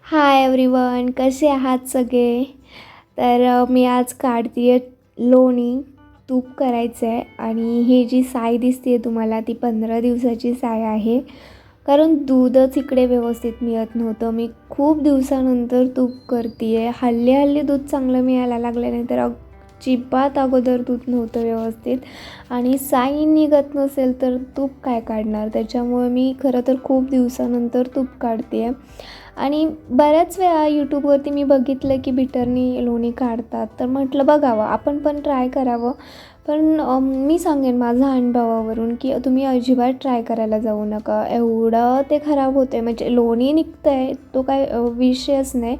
Hi everyone, कसे आहात सगळे? तर मी आज काढते आहे लोणी. तूप करायचं आहे आणि ही जी साय दिसते आहे तुम्हाला ती 15 दिवसाची साय आहे. कारण दूधच इकडे व्यवस्थित मिळत नव्हतं. मी खूप दिवसानंतर तूप करते आहे. हल्ली दूध चांगलं मिळायला लागलं, नाही तर अजिबात अगोदर दूध नव्हतं व्यवस्थित. आणि साय निघत नसेल तर तूप काय काढणार? त्याच्यामुळे मी खरं तर खूप दिवसानंतर तूप काढते आहे. आणि बऱ्याच वेळा यूट्यूबवरती मी बघितलं की बिटरनी लोणी काढतात, तर म्हटलं बघावं, आपण पण ट्राय करावं. पण मी सांगेन माझ्या अनुभवावरून की तुम्ही अजिबात ट्राय करायला जाऊ नका. एवढं ते खराब होते, म्हणजे लोणी निघतं आहे तो काय विषयच नाही,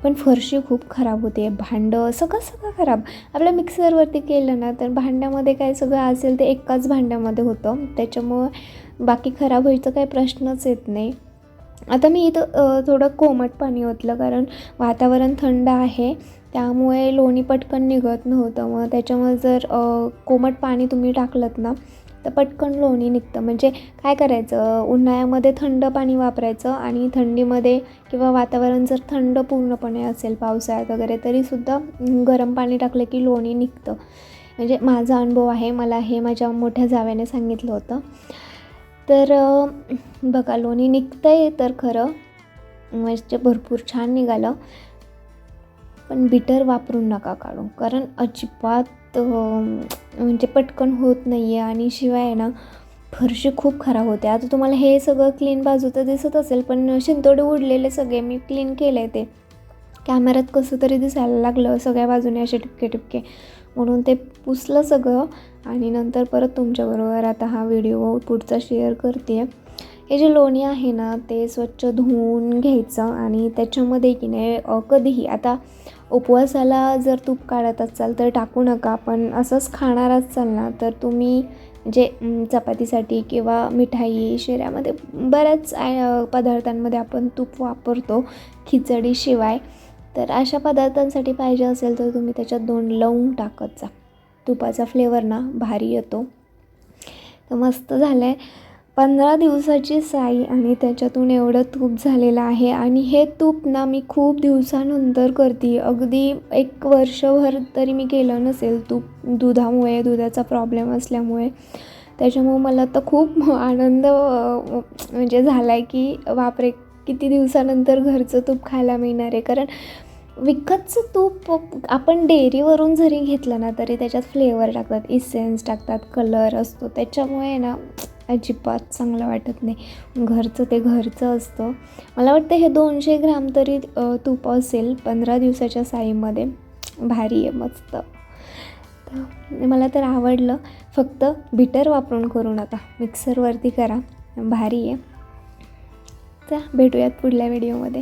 पण फरशी खूप खराब होते, भांडं सगळं खराब. आपल्या मिक्सरवरती केलं ना तर भांड्यामध्ये काय सगळं असेल ते एकाच भांड्यामध्ये होतं, त्याच्यामुळं बाकी खराब व्हायचं काही प्रश्नच येत नाही. आता मी इथं थोडं कोमट पाणी ओतलं, कारण वातावरण थंड आहे त्यामुळे लोणी पटकन निघत नव्हतं. मग त्याच्यामुळे जर कोमट पाणी तुम्ही टाकलंत ना तर पटकन लोणी निघतं. म्हणजे काय करायचं, उन्हाळ्यामध्ये थंड पाणी वापरायचं आणि थंडीमध्ये किंवा वातावरण जर थंड पूर्णपणे असेल पावसाळ्यात वगैरे तरीसुद्धा गरम पाणी टाकलं की लोणी निघतं. म्हणजे माझा अनुभव आहे, मला हे माझ्या मोठ्या जावेने सांगितलं होतं. तर बघा लोणी निघतं आहे तर खरं म्हणजे भरपूर छान निघालं. पण बिटर वापरून नका काढू, कारण अजिबात म्हणजे पटकन होत नाही आहे. आणि शिवाय आहे ना फरशी खूप खराब होते. आता तुम्हाला हे सगळं क्लीन बाजूचं दिसत असेल, पण शिंतोडे उडलेले सगळे मी क्लीन केले आहे. ते कॅमेऱ्यात कसं तरी दिसायला लागलं, सगळ्या बाजूने असे ठिपके म्हणून ते पुसलं सगळं. आणि नंतर परत तुमच्याबरोबर आता हा व्हिडिओ पुढचा शेअर करते आहे. हे जे लोणी आहे ना ते स्वच्छ धुवून घ्यायचं आणि त्याच्यामध्ये की नाही कधीही, आता उपवासाला जर तूप काढत असाल तर टाकू नका, पण असंच खाणार असाल ना तर तुम्ही जे चपातीसाठी किंवा मिठाई शिऱ्यामध्ये बऱ्याच पदार्थांमध्ये आपण तूप वापरतो खिचडीशिवाय. तर अशा पदार्थांसाठी पाहिजे असेल तर तुम्ही त्याच्यात 2 लवंग टाकत जा. तुपाचा फ्लेवर ना भारी येतो. तर मस्त झालं आहे 15 दिवसाची साई आणि त्याच्यातून एवढं तूप झालेलं आहे. आणि हे तूप ना मी खूप दिवसानंतर करते, अगदी 1 वर्षभर तरी मी केलं नसेल तूप, दुधाचा प्रॉब्लेम असल्यामुळे. त्याच्यामुळे मला तर खूप आनंद म्हणजे झाला आहे की बापरे, किती दिवसानंतर घरचं तूप खायला मिळणार आहे. कारण विकतचं तूप आपण डेअरीवरून जरी घेतलं ना तरी त्याच्यात फ्लेवर टाकतात, इसेन्स टाकतात, कलर असतो, त्याच्यामुळे ना अजिबात चांगलं वाटत नाही. घरचं ते घरचं असतं. मला वाटतं हे 200 ग्राम तरी तूप असेल 15 दिवसाच्या साईमध्ये. भारी आहे, मस्त. तर मला तर आवडलं. फक्त बिटर वापरून करू नका, मिक्सरवरती करा, भारी आहे. चला भेटूयात पुढल्या व्हिडिओमध्ये.